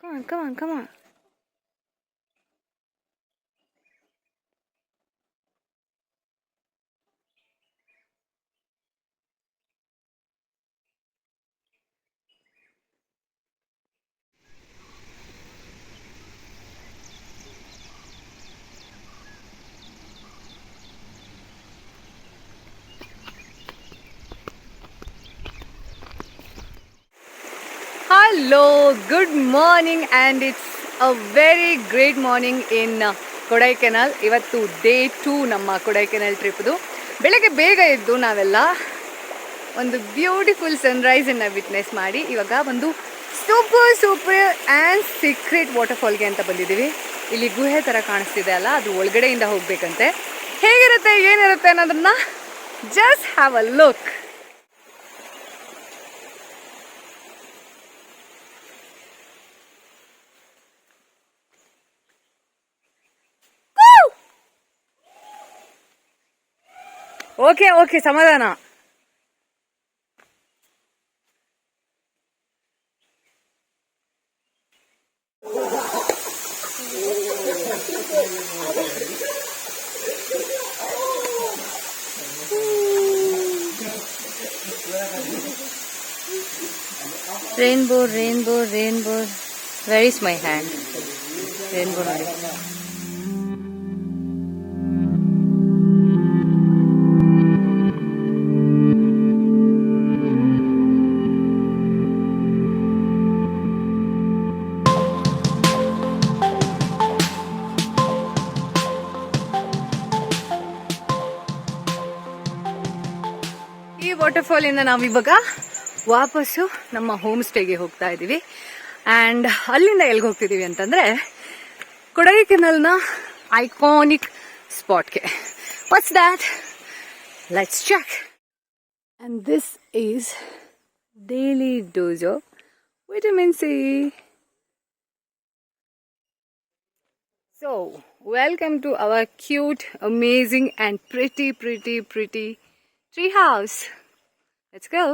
Come on, come on, come on. Hello, good morning, and it's a very great morning in Kodaikanal. ಇವತ್ತು day 2 ನಮ್ಮ ಕೊಡೈಕೆನಾಲ್ ಟ್ರಿಪ್ದು. ಬೆಳಗ್ಗೆ ಬೇಗ ಎದ್ದು ನಾವೆಲ್ಲ ಒಂದು ಬ್ಯೂಟಿಫುಲ್ ಸನ್ರೈಸನ್ನು ವಿಟ್ನೆಸ್ ಮಾಡಿ ಇವಾಗ ಒಂದು ಸೂಪರ್ ಆ್ಯಂಡ್ ಸೀಕ್ರೆಟ್ ವಾಟರ್ಫಾಲ್ಗೆ ಅಂತ ಬಂದಿದ್ದೀವಿ. ಇಲ್ಲಿ ಗುಹೆ ಥರ ಕಾಣಿಸ್ತಿದೆ ಅಲ್ಲ, ಅದು ಒಳಗಡೆಯಿಂದ ಹೋಗಬೇಕಂತೆ. ಹೇಗಿರುತ್ತೆ ಏನಿರುತ್ತೆ ಅನ್ನೋದನ್ನ just have a look. Okay ಸಮಾಧಾನ. Rainbow. Where is my hand? Rainbow ನೋಡಿ. ಈ ವಾಟರ್ಫಾಲ್ ಇಂದ ನಾವಿವಾಗ ವಾಪಸ್ಸು ನಮ್ಮ ಹೋಮ್ ಸ್ಟೇಗೆ ಹೋಗ್ತಾ ಇದೀವಿ. ಅಂಡ್ ಅಲ್ಲಿಂದ ಎಲ್ಲಿಗೆ ಹೋಗ್ತಿದೀವಿ ಅಂತಂದ್ರೆ ಕೊಡೈಕೆನಾಲ್ನ ಐಕಾನಿಕ್ ಸ್ಪಾಟ್ಗೆ. What's that? Let's check. And this is daily dose of vitamin C. So welcome to our cute, amazing and pretty tree house. Let's go.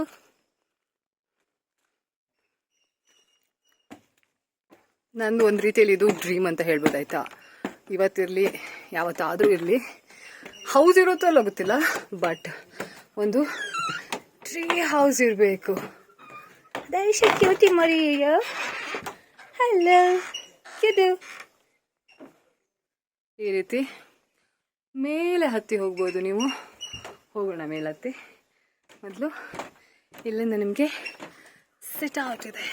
ನಂದು ಒಂದು ರೀತಿಯಲ್ಲಿ ಇದು ಡ್ರೀಮ್ ಅಂತ ಹೇಳ್ಬೋದಾಯ್ತಾ. ಇವತ್ತಿರಲಿ ಯಾವತ್ತಾದರೂ ಇರಲಿ, ಹೌಸ್ ಇರುತ್ತೋ ಅಲ್ಲ ಗೊತ್ತಿಲ್ಲ, ಬಟ್ ಒಂದು ಟ್ರೀ ಹೌಸ್ ಇರಬೇಕು. ದೈಶ ಕ್ಯೂಟಿ ಮರಿಯ. ಹಲೋ ಇದು ಈ ರೀತಿ ಮೇಲೆ ಹತ್ತಿ ಹೋಗ್ಬೋದು ನೀವು. ಹೋಗೋಣ ಮೇಲತ್ತಿ. ಮೊದಲು ಇಲ್ಲಿಂದ ನಿಮಗೆ ಸಿಟ್ ಔಟ್ ಇದೆ.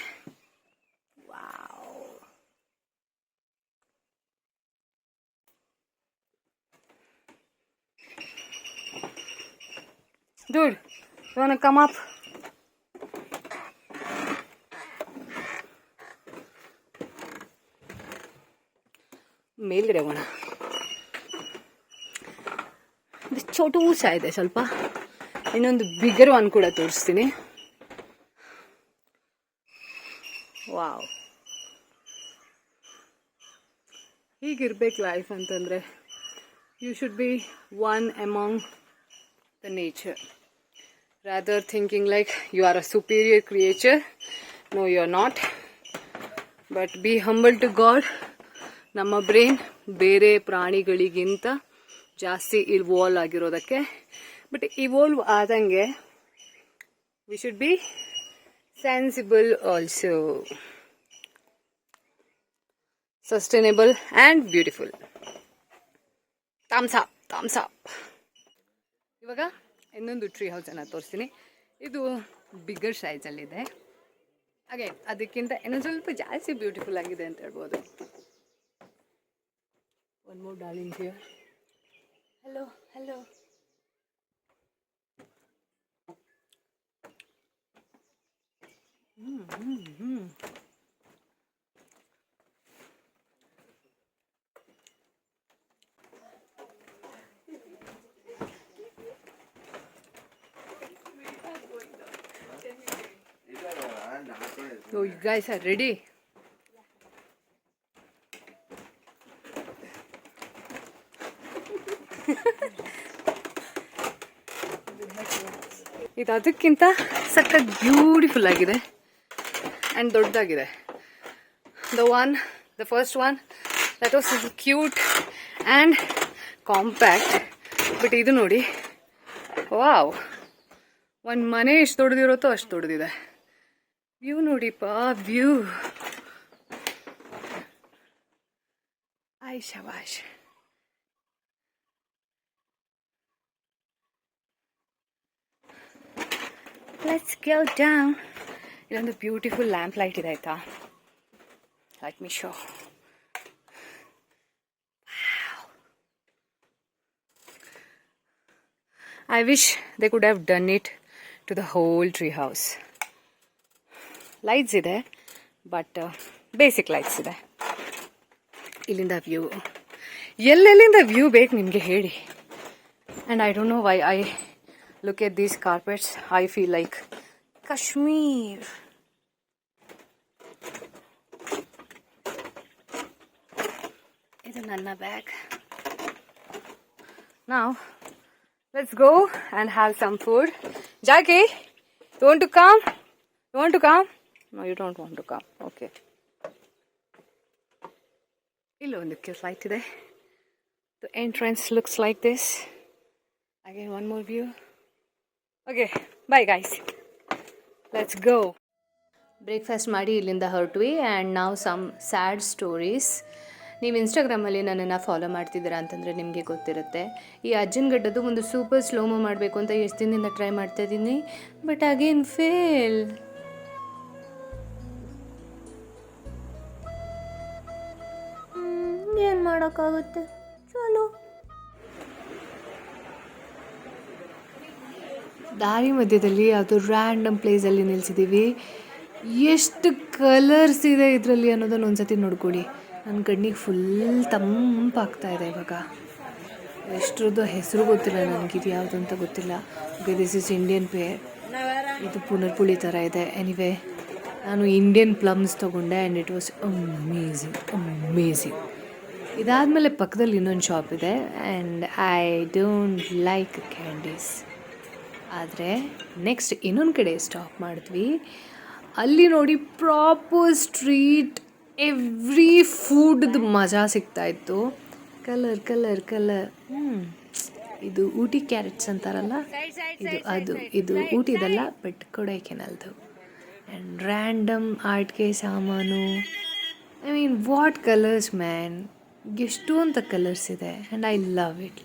Wow, dude, you wanna come up? ಮೇಲ್ಗಡೆ ಹೋಗೋಣ. ಚೋಟು ಸಹ ಇದೆ ಸ್ವಲ್ಪ. ಇನ್ನೊಂದು ಬಿಗರ್ ಒನ್ ಕೂಡ ತೋರಿಸ್ತೀನಿ. ವಾವ್, ಹೀಗಿರ್ಬೇಕು ಲೈಫ್ ಅಂತಂದರೆ. You should be one among the nature, rather thinking like you are a superior creature. No, you are not, but be humble to God. ನಮ್ಮ ಬ್ರೈನ್ ಬೇರೆ ಪ್ರಾಣಿಗಳಿಗಿಂತ ಜಾಸ್ತಿ ಇವಾಲ್ವ್ ಆಗಿರೋದಕ್ಕೆ, ಬಟ್ ಇವಾಲ್ವ್ ಆದಂಗೆ we should be sensible also, sustainable and beautiful. Thumbs up. ಇವಾಗ ಇನ್ನೊಂದು tree ಹೌಸನ್ನು ತೋರಿಸ್ತೀನಿ. ಇದು ಬಿಗ್ಗರ್ ಸೈಜಲ್ಲಿದೆ. ಹಾಗೆ ಅದಕ್ಕಿಂತ ಇನ್ನೊಂದು ಸ್ವಲ್ಪ ಜಾಸ್ತಿ ಬ್ಯೂಟಿಫುಲ್ ಆಗಿದೆ ಅಂತ ಹೇಳ್ಬೋದು. One more darling here. Hello. So you guys are ready? ಇದು ಅದಕ್ಕಿಂತ ಸಖತ್ ಬ್ಯೂಟಿಫುಲ್ ಆಗಿದೆ ಆ್ಯಂಡ್ ದೊಡ್ಡದಾಗಿದೆ. the first one, that was so cute and compact. But idu nodi, wow, one mane ಎಷ್ಟು ದೊಡ್ಡದಿರುತ್ತೋ ಅಷ್ಟು ದೊಡ್ಡದಿದೆ. View ನೋಡಿಪ್ಪ, view. ಆಯ್ ಶಬಾಷ್. Let's go down. ಇಲ್ಲೊಂದು ಬ್ಯೂಟಿಫುಲ್ ಲ್ಯಾಂಪ್ ಲೈಟ್ ಇದೆ ಆಯ್ತಾ. Let me show. Wow. I wish they could have done it to the whole tree house. Lights ಇದೆ, but basic lights ಇದೆ. ಇಲ್ಲಿಂದ ವ್ಯೂ, ಎಲ್ಲೆಲ್ಲಿಂದ ವ್ಯೂ ಬೇಕು ನಿಮಗೆ ಹೇಳಿ. And I don't know why I look at these carpets, I feel like Kashmir. This is Nanna bag. Now, let's go and have some food. Jackie, you want to come? You want to come? No, you don't want to come. Okay. Illondukku light ide. The entrance looks like this. Again, one more view. Okay, bye guys. Let's go. Breakfast ಮಾಡಿ ಇಲ್ಲಿಂದ ಹೊರಟ್ವಿ. And ನಾವು some sad stories. ನೀವು ಇನ್ಸ್ಟಾಗ್ರಾಮಲ್ಲಿ ನನ್ನನ್ನು follow ಮಾಡ್ತಿದ್ದೀರಾ ಅಂತಂದರೆ ನಿಮಗೆ ಗೊತ್ತಿರುತ್ತೆ. ಈ ಅಜ್ಜನ ಗಡ್ಡದು ಒಂದು ಸೂಪರ್ ಸ್ಲೋಮೋ ಮಾಡಬೇಕು ಅಂತ ಎಷ್ಟು ದಿನದಿಂದ ಟ್ರೈ ಮಾಡ್ತಾಯಿದ್ದೀನಿ, ಬಟ್ ಅಗೇನ್ ಫೇಲ್. ಏನು ಮಾಡೋಕ್ಕಾಗುತ್ತೆ, ಚಲೋ. ದಾರಿ ಮಧ್ಯದಲ್ಲಿ ಅದು ರ್ಯಾಂಡಮ್ ಪ್ಲೇಸಲ್ಲಿ ನಿಲ್ಲಿಸಿದ್ದೀವಿ. ಎಷ್ಟು ಕಲರ್ಸ್ ಇದೆ ಇದರಲ್ಲಿ ಅನ್ನೋದನ್ನು ಒಂದ್ಸತಿ ನೋಡ್ಕೊಳ್ಳಿ. ನನ್ನ ಕಣ್ಣಿಗೆ ಫುಲ್ ತಂಪಾಗ್ತಾ ಇದೆ ಇವಾಗ. ಎಷ್ಟರದ್ದು ಹೆಸರು ಗೊತ್ತಿಲ್ಲ ನನಗೆ, ಇದು ಯಾವುದು ಅಂತ ಗೊತ್ತಿಲ್ಲ. Okay, this is Indian pear. ಇದು ಪುನರ್ಪುಳಿ ಥರ ಇದೆ. ಎನಿವೆ, ನಾನು ಇಂಡಿಯನ್ ಪ್ಲಮ್ಸ್ ತೊಗೊಂಡೆ and it was amazing amazing. ಇದಾದಮೇಲೆ ಪಕ್ಕದಲ್ಲಿ ಇನ್ನೊಂದು ಶಾಪ್ ಇದೆ and I don't like candies. ಆದರೆ ನೆಕ್ಸ್ಟ್ ಇನ್ನೊಂದು ಕಡೆ ಸ್ಟಾಪ್ ಮಾಡಿದ್ವಿ. ಅಲ್ಲಿ ನೋಡಿ ಪ್ರಾಪರ್ ಸ್ಟ್ರೀಟ್, ಎವ್ರಿ ಫುಡ್ದು ಮಜಾ ಸಿಗ್ತಾಯಿತ್ತು. Colour colour colour. ಇದು ಊಟಿ ಕ್ಯಾರೆಟ್ಸ್ ಅಂತಾರಲ್ಲ, ಇದು ಊಟಿದಲ್ಲ, ಬಟ್ ಕೊಡೈಕೆನಾಲ್ದು. ಆ್ಯಂಡ್ ರ್ಯಾಂಡಮ್ ಆರ್ಟ್ಗೆ ಸಾಮಾನು. I mean what colours man, ಎಷ್ಟು ಅಂತ ಕಲರ್ಸ್ ಇದೆ. And I love it,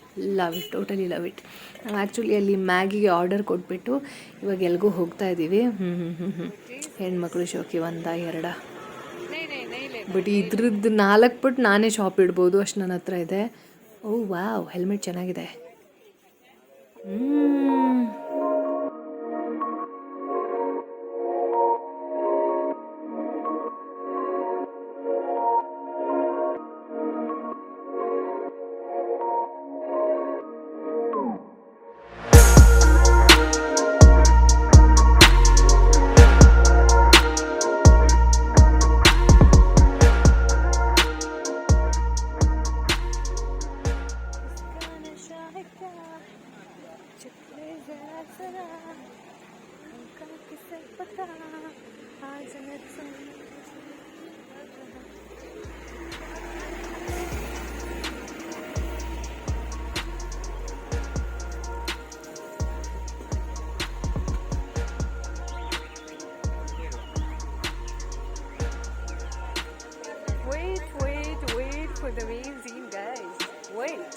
totally love it. ನಾವು ಆ್ಯಕ್ಚುಲಿ ಅಲ್ಲಿ ಮ್ಯಾಗಿಗೆ ಆರ್ಡರ್ ಕೊಟ್ಬಿಟ್ಟು ಇವಾಗ ಎಲ್ಗೂ ಹೋಗ್ತಾ ಇದ್ದೀವಿ. ಹೆಣ್ಮಕ್ಳು ಶೋಕಿ 1 2, ಬಟ್ ಇದ್ರದ್ದು 4 ಪಟ್ಟು ನಾನೇ ಶಾಪ್ ಇಡ್ಬೋದು, ಅಷ್ಟು ನನ್ನ ಹತ್ರ ಇದೆ. ಓ ವಾವ್, ಹೆಲ್ಮೆಟ್ ಚೆನ್ನಾಗಿದೆ. Wait for the main scene, guys. Wait.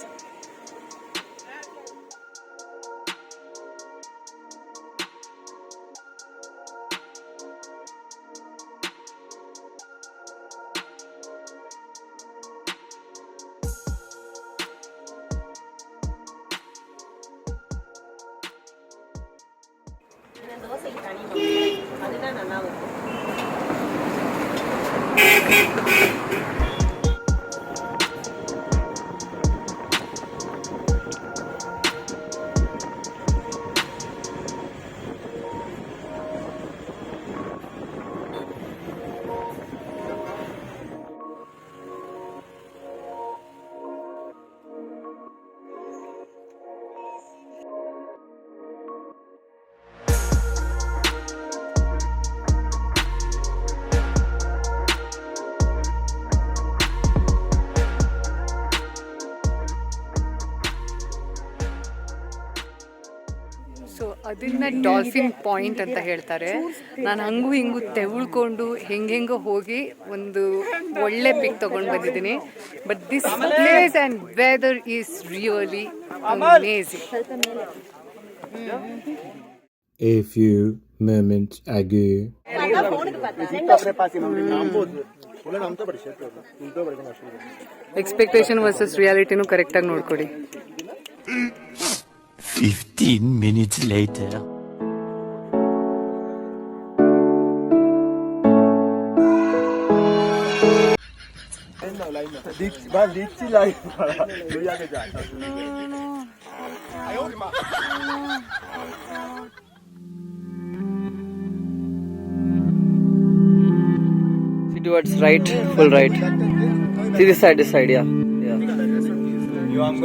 So ಅದನ್ನ ಡಾಲ್ಫಿನ್ ಪಾಯಿಂಟ್ ಅಂತ ಹೇಳ್ತಾರೆ. ನಾನು ಹಂಗೂ ಹಿಂಗೂ ತೆವಳ್ಕೊಂಡು ಹೆಂಗೆಂಗೋ ಹೋಗಿ ಒಂದು ಒಳ್ಳೆ ಪಿಕ್ ತಗೊಂಡು ಬಂದಿದ್ದೀನಿ. But this place and weather is really amazing. A few moments ago. Expectation versus ರಿಯಾಲಿಟಿನೂ ಕರೆಕ್ಟಾಗಿ ನೋಡ್ಕೊಡಿ. 15 minutes later. Towards right, full right. See this side, yeah. I'm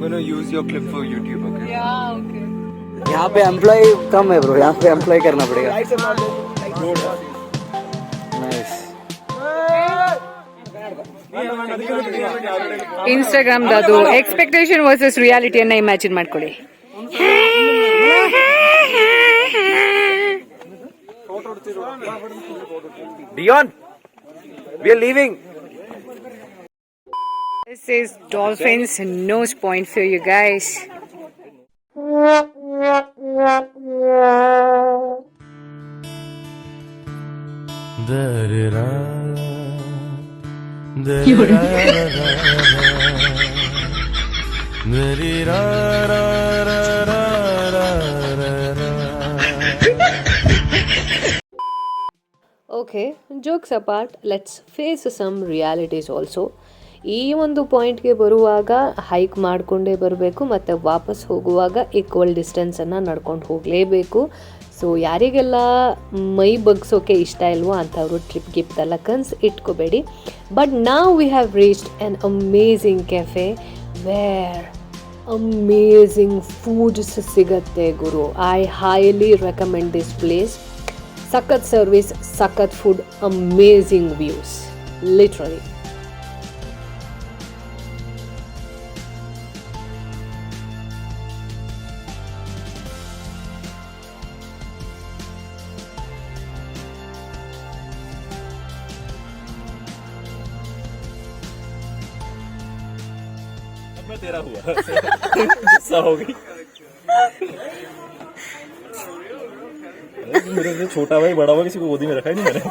gonna use your clip for YouTube, okay? Yeah, okay. यहाँ पे employ कम है bro, यहाँ पे employ करना पड़ेगा. Nice. ಇನ್ಸ್ಟಾಗ್ರಾಮ್ದು ಎಕ್ಸ್ಪೆಕ್ಟೇಷನ್ ವರ್ಸಸ್ ರಿಯಾಲಿಟಿಯನ್ನ ಇಮ್ಯಾಜಿನ್ ಮಾಡ್ಕೊಳ್ಳಿ. Dion, we are leaving. This is Dolphin's nose point for you guys. Okay, jokes apart, let's face some realities also. ಈ ಒಂದು ಪಾಯಿಂಟ್ಗೆ ಬರುವಾಗ ಹೈಕ್ ಮಾಡಿಕೊಂಡೇ ಬರಬೇಕು ಮತ್ತು ವಾಪಸ್ ಹೋಗುವಾಗ ಈಕ್ವಲ್ ಡಿಸ್ಟೆನ್ಸನ್ನು ನಡ್ಕೊಂಡು ಹೋಗಲೇಬೇಕು. ಸೊ ಯಾರಿಗೆಲ್ಲ ಮೈ ಬಗ್ಸೋಕೆ ಇಷ್ಟ ಇಲ್ವೋ ಅಂಥವರು ಟ್ರಿಪ್ ಗಿಫ್ಟೆಲ್ಲ ಕನ್ಸು ಇಟ್ಕೋಬೇಡಿ. ಬಟ್ ನಾವು we have reached an amazing cafe where amazing foods ಸಿಗತ್ತೆ ಗುರು. I highly recommend this place. ಸಖತ್ ಸರ್ವಿಸ್, ಸಖತ್ ಫುಡ್, ಅಮೇಝಿಂಗ್ ವ್ಯೂಸ್, ಲಿಟ್ರಲಿ. तेरा हुआ गुस्सा हो गई. मेरे से छोटा भाई बड़ा हुआ किसी को गोदी में रखा ही नहीं मैंने.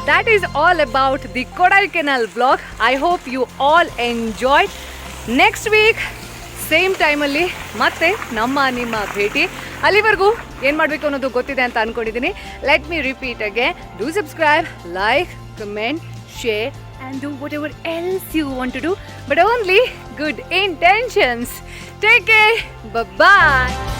That is all about the Kodaikanal vlog. I hope you all enjoyed. Next week same ಟೈಮಲ್ಲಿ ಮತ್ತೆ ನಮ್ಮ ನಿಮ್ಮ ಭೇಟಿ. ಅಲ್ಲಿವರೆಗೂ ಏನು ಮಾಡಬೇಕು ಅನ್ನೋದು ಗೊತ್ತಿದೆ ಅಂತ ಅಂದ್ಕೊಂಡಿದ್ದೀನಿ. Let me repeat again, do subscribe, like, comment, share and do whatever else you want to do, but only good intentions. Take care. Bye bye.